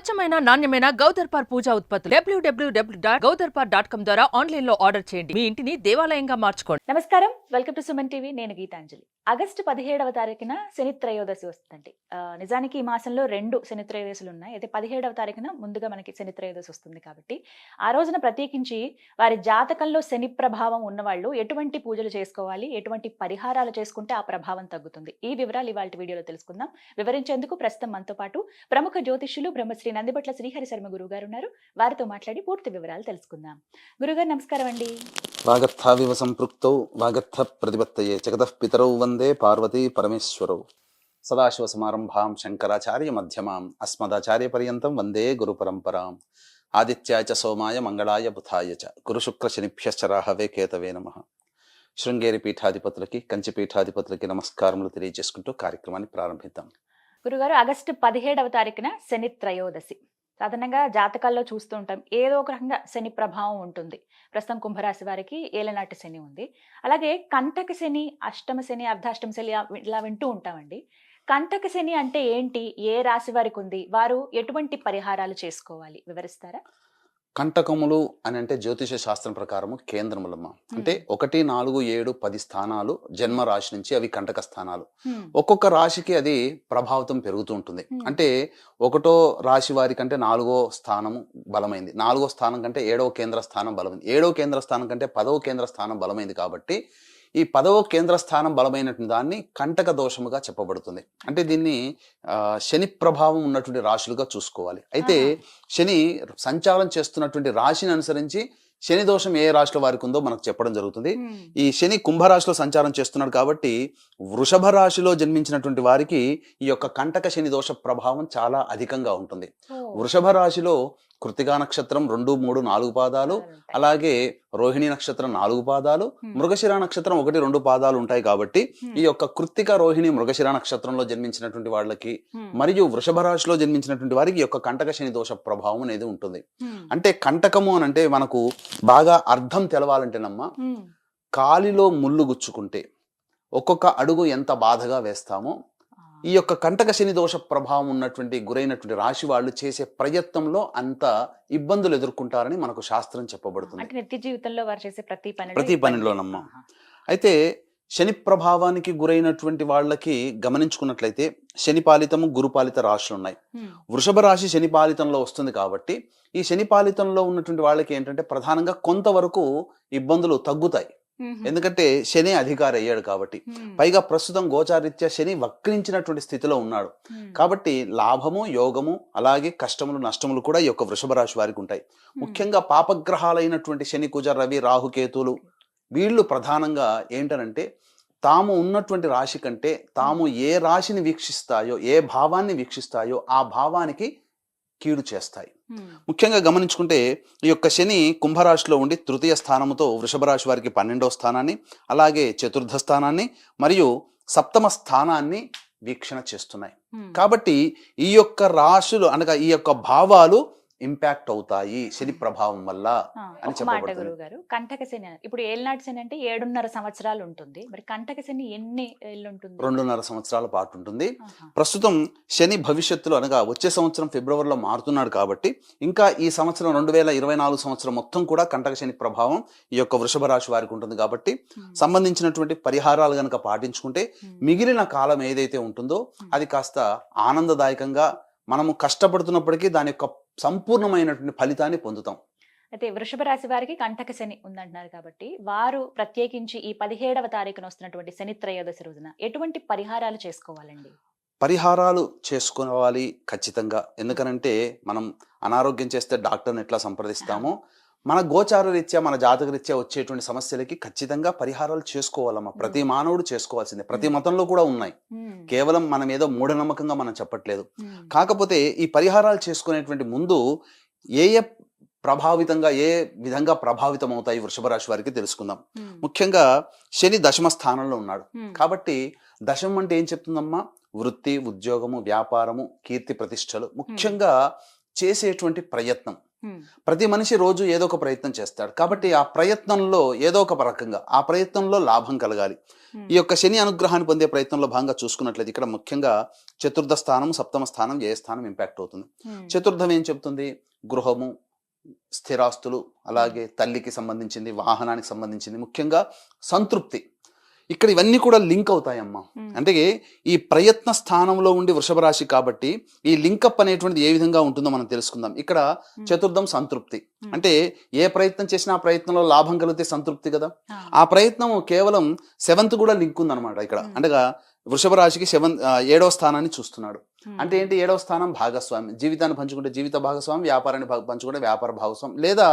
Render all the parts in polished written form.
స్వచ్ఛమైన నాణ్యమైన గౌదర్పార్ పూజా ఉత్పత్తులు www.gaudarpar.com ద్వారా ఆన్లైన్ లో ఆర్డర్ చేయండి. మీ ఇంటిని దేవాలయంగా మార్చుకోండి. నమస్కారం, వెల్కమ్ టు సుమన్ టీవీ. నేను గీతాంజలి. ఆగస్టు 17వ తారీఖున శని త్రయోదశి వస్తుందండి. నిజానికి ఈ మాసంలో 2 శని త్రయోదశులు ఉన్నాయి. అయితే 17వ తారీఖున ముందుగా మనకి శని త్రయోదశి వస్తుంది కాబట్టి ఆ రోజున ప్రత్యేకించి వారి జాతకంలో శని ప్రభావం ఉన్నవాళ్ళు ఎటువంటి పూజలు చేసుకోవాలి, ఎటువంటి పరిహారాలు చేసుకుంటే ఆ ప్రభావం తగ్గుతుంది, ఈ వివరాలు ఇవాళ వీడియోలో తెలుసుకుందాం. వివరించేందుకు ప్రస్తుతం మనతో పాటు ప్రముఖ జ్యోతిష్యులు బ్రహ్మశ్రీ నందిబట్ల శ్రీహరి శర్మ గురువు గారు ఉన్నారు. వారితో మాట్లాడి పూర్తి వివరాలు తెలుసుకుందాం. గురుగారు నమస్కారం అండి. వాగర్థావివ సంపృక్తౌ వాగర్థ ప్రతిపత్తయే జగతః పితరౌ వందే పార్వతీ పరమేశ్వరౌ. సదాశివ సమారంభాం శంకరాచార్య మధ్యమాం అస్మదాచార్య పర్యంతం వందే గురు పరంపరాం. ఆదిత్యాయ చ సోమాయ మంగళాయ బుధాయ చ గురు శుక్ర శనిభ్యశ్చ రాహవే కేతవే నమః. శృంగేరి పీఠాధిపతులకి, కంచి పీఠాధిపతులకి నమస్కారములు తెలియజేసుకుంటూ కార్యక్రమాన్ని ప్రారంభిద్దాం. గురుగారు, ఆగస్టు 17వ తారీఖున శని త్రయోదశి. సాధారణంగా జాతకాల్లో చూస్తూ ఉంటాం, ఏదో ఒక రకంగా శని ప్రభావం ఉంటుంది. ప్రస్తుతం కుంభరాశి వారికి ఏలనాటి శని ఉంది. అలాగే కంటక శని, అష్టమ శని, అర్ధాష్టమ శని ఇలా వింటూ ఉంటామండి. కంటక శని అంటే ఏంటి, ఏ రాశి వారికి ఉంది, వారు ఎటువంటి పరిహారాలు చేసుకోవాలి, వివరిస్తారా? కంటకములు అని అంటే జ్యోతిష శాస్త్రం ప్రకారము కేంద్రములమ్మ. అంటే 1, 4, 7, 10 స్థానాలు జన్మ రాశి నుంచి అవి కంటక స్థానాలు. ఒక్కొక్క రాశికి అది ప్రభావితం పెరుగుతూ ఉంటుంది. అంటే 1వ రాశి వారి కంటే 4వ స్థానము బలమైంది, 4వ స్థానం కంటే 7వ కేంద్ర స్థానం బలమైంది, 7వ కేంద్ర స్థానం కంటే 10వ కేంద్ర స్థానం బలమైంది. కాబట్టి ఈ 10వ కేంద్ర స్థానం బలమైనటువంటి దాన్ని కంటక దోషముగా చెప్పబడుతుంది. అంటే దీన్ని శని ప్రభావం ఉన్నటువంటి రాశులుగా చూసుకోవాలి. అయితే శని సంచారం చేస్తున్నటువంటి రాశిని అనుసరించి శని దోషం ఏ రాశిలో వారికి ఉందో మనకు చెప్పడం జరుగుతుంది. ఈ శని కుంభరాశిలో సంచారం చేస్తున్నాడు కాబట్టి వృషభ రాశిలో జన్మించినటువంటి వారికి ఈ యొక్క కంటక శని దోష ప్రభావం చాలా అధికంగా ఉంటుంది. వృషభ రాశిలో కృతికా నక్షత్రం 2, 3, 4 పాదాలు, అలాగే రోహిణి నక్షత్రం 4 పాదాలు, మృగశిర నక్షత్రం 1, 2 పాదాలు ఉంటాయి. కాబట్టి ఈ యొక్క కృత్తిక, రోహిణి, మృగశిర నక్షత్రంలో జన్మించినటువంటి వాళ్ళకి మరియు వృషభ రాశిలో జన్మించినటువంటి వారికి ఈ యొక్క కంటక శని దోష ప్రభావం అనేది ఉంటుంది. అంటే కంటకము అని అంటే మనకు బాగా అర్థం తెలవాలంటేనమ్మా, కాలిలో ముళ్ళు గుచ్చుకుంటే ఒక్కొక్క అడుగు ఎంత బాధగా వేస్తామో ఈ యొక్క కంటక శని దోష ప్రభావం ఉన్నటువంటి గురైనటువంటి రాశి వాళ్ళు చేసే ప్రయత్నంలో అంత ఇబ్బందులు ఎదుర్కొంటారని మనకు శాస్త్రం చెప్పబడుతుంది. నిత్య జీవితంలో వారు చేసే ప్రతి పనిలోనమ్మా. అయితే శని ప్రభావానికి గురైనటువంటి వాళ్ళకి గమనించుకున్నట్లయితే శని పాలితము, గురుపాలిత రాశులు ఉన్నాయి. వృషభ రాశి శని పాలితంలో వస్తుంది కాబట్టి ఈ శని పాలితంలో ఉన్నటువంటి వాళ్ళకి ఏంటంటే ప్రధానంగా కొంతవరకు ఇబ్బందులు తగ్గుతాయి. ఎందుకంటే శని అధికారి అయ్యాడు కాబట్టి. పైగా ప్రస్తుతం గోచారీత్యా శని వక్రించినటువంటి స్థితిలో ఉన్నాడు కాబట్టి లాభము, యోగము, అలాగే కష్టములు, నష్టములు కూడా ఈ యొక్క వృషభ రాశి వారికి ఉంటాయి. ముఖ్యంగా పాపగ్రహాలైనటువంటి శని, కుజ, రవి, రాహుకేతులు వీళ్ళు ప్రధానంగా ఏంటనంటే తాము ఉన్నటువంటి రాశి కంటే తాము ఏ రాశిని వీక్షిస్తాయో, ఏ భావాన్ని వీక్షిస్తాయో ఆ భావానికి కీడు చేస్తాయి. ముఖ్యంగా గమనించుకుంటే ఈ యొక్క శని కుంభరాశిలో ఉండి తృతీయ స్థానముతో వృషభ రాశి వారికి 12వ స్థానాన్ని, అలాగే చతుర్థ స్థానాన్ని మరియు సప్తమ స్థానాన్ని వీక్షణ చేస్తున్నాయి. కాబట్టి ఈ యొక్క రాశులు అనగా ఈ యొక్క భావాలు ఇంపాక్ట్ అవుతాయి శని ప్రభావం వల్ల అని చెప్పబడుతుంది. కంటక శని ఇప్పుడు ఏళ్ళనాటి శని అంటే 7.5 సంవత్సరాలు ఉంటుంది. మరి కంటక శని ఎన్ని ఏళ్ళు ఉంటుంది? 2.5 సంవత్సరాల పాటు ఉంటుంది. ప్రస్తుతం శని భవిష్యత్తులో అనగా వచ్చే సంవత్సరం ఫిబ్రవరిలో మారుతున్నాడు కాబట్టి ఇంకా ఈ సంవత్సరం 2024 సంవత్సరం మొత్తం కూడా కంటక శని ప్రభావం ఈ యొక్క వృషభ రాశి వారికి ఉంటుంది. కాబట్టి సంబంధించినటువంటి పరిహారాలు గనక పాటించుకుంటే మిగిలిన కాలం ఏదైతే ఉంటుందో అది కాస్త ఆనందదాయకంగా మనము కష్టపడుతున్నప్పటికీ దాని యొక్క సంపూర్ణమైనటువంటి ఫలితాన్ని పొందుతాం. అయితే వృషభ రాశి వారికి కంటక శని ఉందంటున్నారు కాబట్టి వారు ప్రత్యేకించి ఈ 17వ తారీఖున వస్తున్నటువంటి శని త్రయోదశి రోజున ఎటువంటి పరిహారాలు చేసుకోవాలండి? పరిహారాలు చేసుకోవాలి ఖచ్చితంగా. ఎందుకనంటే మనం అనారోగ్యం చేస్తే డాక్టర్ని ఎట్లా సంప్రదిస్తామో మన గోచార రీత్యా, మన జాతక రీత్యా వచ్చేటువంటి సమస్యలకి ఖచ్చితంగా పరిహారాలు చేసుకోవాలమ్మా. ప్రతి మానవుడు చేసుకోవాల్సిందే. ప్రతి మతంలో కూడా ఉన్నాయి. కేవలం మనం ఏదో మూఢనమ్మకంగా మనం చెప్పట్లేదు. కాకపోతే ఈ పరిహారాలు చేసుకునేటువంటి ముందు ఏ ఏ విధంగా ప్రభావితం అవుతాయి వృషభ రాశి వారికి తెలుసుకుందాం. ముఖ్యంగా శని దశమ స్థానంలో ఉన్నాడు కాబట్టి దశమం అంటే ఏం చెప్తుందమ్మా? వృత్తి, ఉద్యోగము, వ్యాపారము, కీర్తి ప్రతిష్టలు, ముఖ్యంగా చేసేటువంటి ప్రయత్నం. ప్రతి మనిషి రోజు ఏదో ఒక ప్రయత్నం చేస్తాడు. కాబట్టి ఆ ప్రయత్నంలో ఏదో ఒక రకంగా ఆ ప్రయత్నంలో లాభం కలగాలి. ఈ యొక్క శని అనుగ్రహాన్ని పొందే ప్రయత్నంలో భాగంగా చూసుకున్నట్లయితే ఇక్కడ ముఖ్యంగా చతుర్థ స్థానం, సప్తమ స్థానం, వ్యయ స్థానం ఇంపాక్ట్ అవుతుంది. చతుర్థం ఏం చెప్తుంది? గృహము, స్థిరాస్తులు, అలాగే తల్లికి సంబంధించింది, వాహనానికి సంబంధించింది, ముఖ్యంగా సంతృప్తి. ఇక్కడ ఇవన్నీ కూడా లింక్ అవుతాయమ్మా. అంటే ఈ ప్రయత్న స్థానంలో ఉండి వృషభ రాశి కాబట్టి ఈ లింకప్ అనేటువంటిది ఏ విధంగా ఉంటుందో మనం తెలుసుకుందాం. ఇక్కడ చతుర్థం సంతృప్తి అంటే ఏ ప్రయత్నం చేసినా ఆ ప్రయత్నంలో లాభం కలిగితే సంతృప్తి కదా. ఆ ప్రయత్నం కేవలం 7th కూడా లింక్ ఉందన్నమాట ఇక్కడ. అంటే వృషభ రాశికి 7వ స్థానాన్ని చూస్తున్నాడు. అంటే ఏంటి? 7వ స్థానం భాగస్వామి. జీవితాన్ని పంచుకుంటే జీవిత భాగస్వామి, వ్యాపారాన్ని పంచుకుంటే వ్యాపార భాగస్వామి, లేదా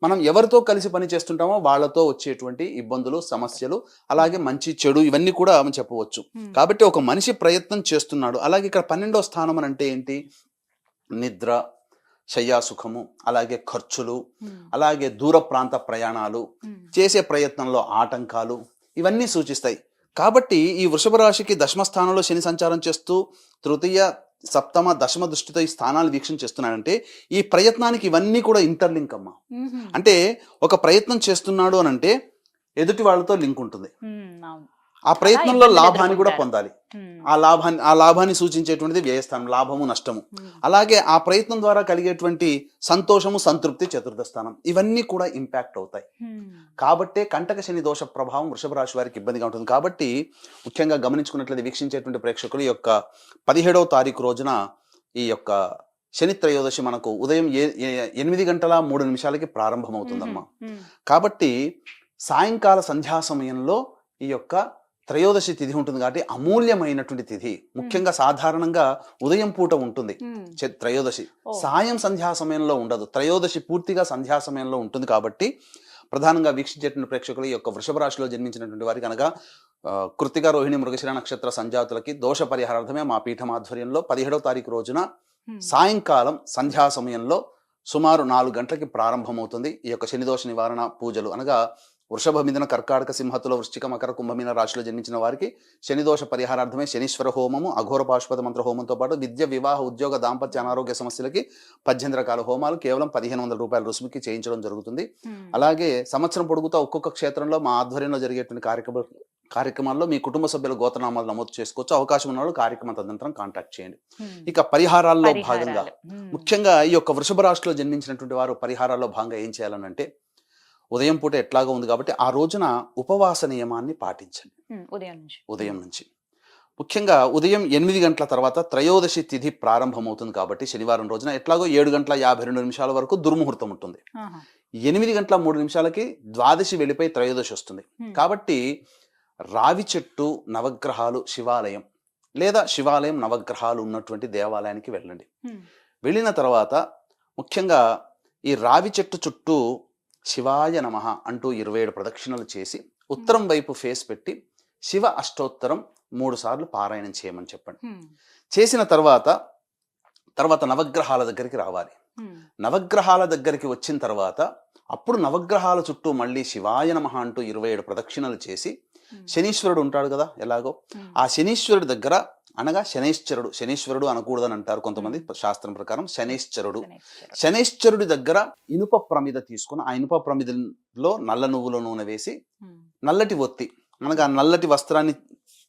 మనం ఎవరితో కలిసి పని చేస్తుంటామో వాళ్ళతో వచ్చేటువంటి ఇబ్బందులు, సమస్యలు, అలాగే మంచి చెడు, ఇవన్నీ కూడా మనం చెప్పవచ్చు. కాబట్టి ఒక మనిషి ప్రయత్నం చేస్తున్నాడు. అలాగే ఇక్కడ 12వ స్థానం అని అంటే ఏంటి? నిద్ర, శయ్యాసుఖము, అలాగే ఖర్చులు, అలాగే దూర ప్రాంత ప్రయాణాలు, చేసే ప్రయత్నంలో ఆటంకాలు, ఇవన్నీ సూచిస్తాయి. కాబట్టి ఈ వృషభ రాశికి దశమ స్థానంలో శని సంచారం చేస్తూ తృతీయ, సప్తమ, దశమ దృష్టితో ఈ స్థానాలు వీక్షణ చేస్తున్నాడంటే ఈ ప్రయత్నానికి ఇవన్నీ కూడా ఇంటర్లింక్ అమ్మా. అంటే ఒక ప్రయత్నం చేస్తున్నాడు అని అంటే ఎదుటి వాళ్ళతో లింక్ ఉంటుంది. ఆ ప్రయత్నంలో లాభాన్ని కూడా పొందాలి. ఆ లాభాన్ని సూచించేటువంటిది వ్యయస్థానం, లాభము, నష్టము. అలాగే ఆ ప్రయత్నం ద్వారా కలిగేటువంటి సంతోషము, సంతృప్తి చతుర్థ స్థానం. ఇవన్నీ కూడా ఇంపాక్ట్ అవుతాయి. కాబట్టే కంటక శని దోష ప్రభావం వృషభ రాశి వారికి ఇబ్బందిగా ఉంటుంది. కాబట్టి ముఖ్యంగా గమనించుకున్నట్లయితే వీక్షించేటువంటి ప్రేక్షకులు ఈ యొక్క 17వ తారీఖు రోజున ఈ యొక్క శని త్రయోదశి మనకు ఉదయం 8:03 ప్రారంభమవుతుందమ్మా. కాబట్టి సాయంకాల సంధ్యా సమయంలో ఈ యొక్క త్రయోదశి తిథి ఉంటుంది. కాబట్టి అమూల్యమైనటువంటి తిథి. ముఖ్యంగా సాధారణంగా ఉదయం పూట ఉంటుంది త్రయోదశి, సాయం సంధ్యా సమయంలో ఉండదు. త్రయోదశి పూర్తిగా సంధ్యా సమయంలో ఉంటుంది. కాబట్టి ప్రధానంగా వీక్షించేటువంటి ప్రేక్షకులు ఈ యొక్క వృషభ రాశిలో జన్మించినటువంటి వారికి అనగా కృత్తిక, రోహిణి, మృగశిర నక్షత్ర సంజాతులకి దోష పరిహారార్థమే మా పీఠం ఆధ్వర్యంలో 17వ తారీఖు రోజున సాయంకాలం సంధ్యా సమయంలో సుమారు 4 గంటలకి ప్రారంభమవుతుంది ఈ యొక్క శనిదోష నివారణ పూజలు. అనగా వృషభ, మిథున, కర్కాటక, సింహతుల, వృశ్చిక, మకర, కుంభమీన రాశిలో జన్మించిన వారికి శనిదోష పరిహారార్థమే శనీశ్వర హోమము, అఘోర పాశుపత మంత్ర హోమంతో పాటు విద్య, వివాహ, ఉద్యోగ, దాంపత్య, అనారోగ్య సమస్యలకి 18 రకాల హోమాలు కేవలం 1500 రూపాయల రుసుముకి చేయించడం జరుగుతుంది. అలాగే సంవత్సరం పొడుగుతా ఒక్కొక్క క్షేత్రంలో మా ఆధ్వర్యంలో జరిగేటువంటి కార్యక్రమాల్లో మీ కుటుంబ సభ్యుల గోత్రనామాలు నమోదు చేసుకోవచ్చు. అవకాశం ఉన్న వాళ్ళు కార్యక్రమ తదనంతరం కాంటాక్ట్ చేయండి. ఇక పరిహారాల్లో భాగంగా ముఖ్యంగా ఈ యొక్క వృషభ రాశిలో జన్మించినటువంటి వారు పరిహారాల్లో భాగంగా ఏం చేయాలనంటే ఉదయం పూట ఎట్లాగో ఉంది కాబట్టి ఆ రోజున ఉపవాస నియమాన్ని పాటించండి. ఉదయం నుంచి ముఖ్యంగా ఉదయం 8 గంటల తర్వాత త్రయోదశి తిథి ప్రారంభమవుతుంది. కాబట్టి శనివారం రోజున ఎట్లాగో 7:52 వరకు దుర్ముహూర్తం ఉంటుంది. 8:03 ద్వాదశి వెళ్ళిపోయి త్రయోదశి వస్తుంది. కాబట్టి రావి చెట్టు, నవగ్రహాలు, శివాలయం లేదా శివాలయం, నవగ్రహాలు ఉన్నటువంటి దేవాలయానికి వెళ్ళండి. వెళ్ళిన తర్వాత ముఖ్యంగా ఈ రావి చెట్టు చుట్టూ శివాయ నమః అంటూ 27 ప్రదక్షిణలు చేసి ఉత్తరం వైపు ఫేస్ పెట్టి శివ అష్టోత్తరం 3 సార్లు పారాయణం చేయమని చెప్పండి. చేసిన తర్వాత నవగ్రహాల దగ్గరికి రావాలి. నవగ్రహాల దగ్గరికి వచ్చిన తర్వాత అప్పుడు నవగ్రహాల చుట్టూ మళ్ళీ శివాయ నమః అంటూ 27 ప్రదక్షిణలు చేసి శనీశ్వరుడు ఉంటాడు కదా ఎలాగో ఆ శనీశ్వరుడి దగ్గర, అనగా శనీశ్వరుడు అనకూడదని అంటారు కొంతమంది శాస్త్రం ప్రకారం, శనైశ్చరుడి దగ్గర ఇనుప ప్రమిద తీసుకుని ఆ ఇనుప ప్రమిదలో నల్ల నువ్వుల నూనె వేసి నల్లటి ఒత్తి, అనగా నల్లటి వస్త్రాన్ని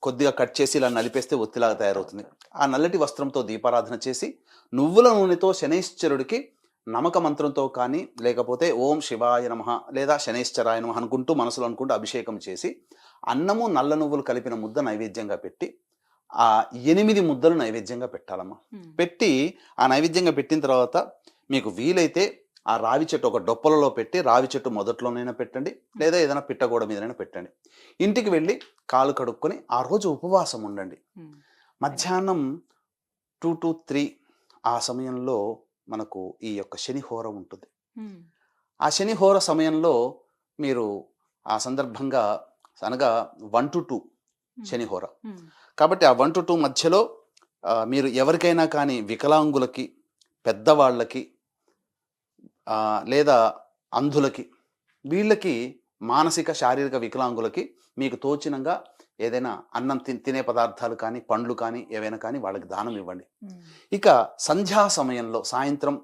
కొద్దిగా కట్ చేసి ఇలా నలిపేస్తే ఒత్తిలాగా తయారవుతుంది. ఆ నల్లటి వస్త్రంతో దీపారాధన చేసి నువ్వుల నూనెతో శనైశ్చరుడికి నమక మంత్రంతో కానీ లేకపోతే ఓం శివాయ నమః లేదా శనైశ్చరాయ నమః అనుకుంటూ మనసులో అనుకుంటూ అభిషేకం చేసి అన్నము, నల్ల నువ్వులు కలిపిన ముద్ద నైవేద్యంగా పెట్టి ఆ 8 ముద్దలు నైవేద్యంగా పెట్టాలమ్మా. పెట్టి ఆ నైవేద్యంగా పెట్టిన తర్వాత మీకు వీలైతే ఆ రావి చెట్టు ఒక డొప్పలలో పెట్టి రావి చెట్టు మొదట్లోనైనా పెట్టండి, లేదా ఏదైనా పిట్టగోడ మీదనైనా పెట్టండి. ఇంటికి వెళ్ళి కాలు కడుక్కొని ఆ రోజు ఉపవాసం ఉండండి. మధ్యాహ్నం 2 to 3 ఆ సమయంలో మనకు ఈ యొక్క శనిహోర ఉంటుంది. ఆ శనిహోర సమయంలో మీరు ఆ సందర్భంగా అనగా 1 to 2 శనిహోర. కాబట్టి ఆ 1 to 2 మధ్యలో మీరు ఎవరికైనా కానీ వికలాంగులకి, పెద్దవాళ్ళకి లేదా అంధులకి, వీళ్ళకి మానసిక శారీరక వికలాంగులకి మీకు తోచినంగా ఏదైనా అన్నం తినే పదార్థాలు కానీ, పండ్లు కానీ, ఏవైనా కానీ వాళ్ళకి దానం ఇవ్వండి. ఇక సంధ్యా సమయంలో సాయంత్రం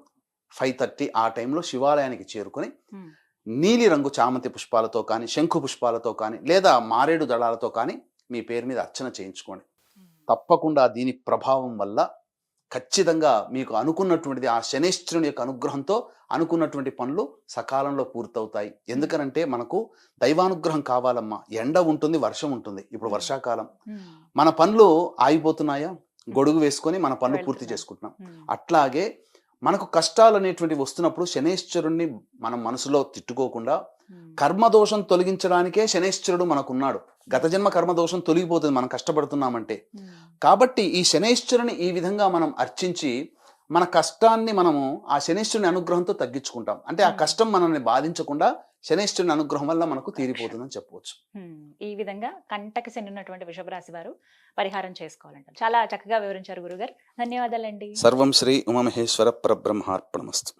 5:30 ఆ టైంలో శివాలయానికి చేరుకొని ఉమ్, నీలి రంగు చామంతి పుష్పాలతో కానీ శంఖు పుష్పాలతో కానీ లేదా మారేడు దళాలతో కానీ మీ పేరు మీద అర్చన చేయించుకోండి. తప్పకుండా దీని ప్రభావం వల్ల ఖచ్చితంగా మీకు అనుకున్నటువంటిది ఆ శనేశ్వరుని యొక్క అనుగ్రహంతో అనుకున్నటువంటి పనులు సకాలంలో పూర్తవుతాయి. ఎందుకనంటే మనకు దైవానుగ్రహం కావాలమ్మా. ఎండ ఉంటుంది, వర్షం ఉంటుంది. ఇప్పుడు వర్షాకాలం, ఉమ్, మన పనులు ఆగిపోతున్నాయా? గొడుగు వేసుకొని మన పనులు పూర్తి వెళ్తున్నాం. చేసుకుంటున్నాం. ఉమ్, అట్లాగే మనకు కష్టాలు అనేటువంటివి వస్తున్నప్పుడు శనేశ్వరుణ్ణి మనం మనసులో తిట్టుకోకుండా ఉమ్, కర్మదోషం తొలగించడానికే శనేశ్వరుడు మనకున్నాడు. గత జన్మ కర్మదోషం తొలగిపోతుంది మనం కష్టపడుతున్నామంటే. ఉమ్, కాబట్టి ఈ శనేశ్వరుని ఈ విధంగా మనం అర్చించి మన కష్టాన్ని మనము ఆ శనేశ్వరుని అనుగ్రహంతో తగ్గించుకుంటాం. అంటే ఆ కష్టం మనల్ని బాధించకుండా శనేశ్వరుని అనుగ్రహం వల్ల మనకు తీరిపోతుందని చెప్పవచ్చు. ఉమ్. ఈ విధంగా కంటకి శని ఉన్నటువంటి వృషభ రాశి వారు పరిహారం చేసుకోవాలంటారు. చాలా చక్కగా వివరించారు గురుగారు. ధన్యవాదాలండి. సర్వం శ్రీ ఉమామహేశ్వర పరబ్రహ్మార్పణమస్తు.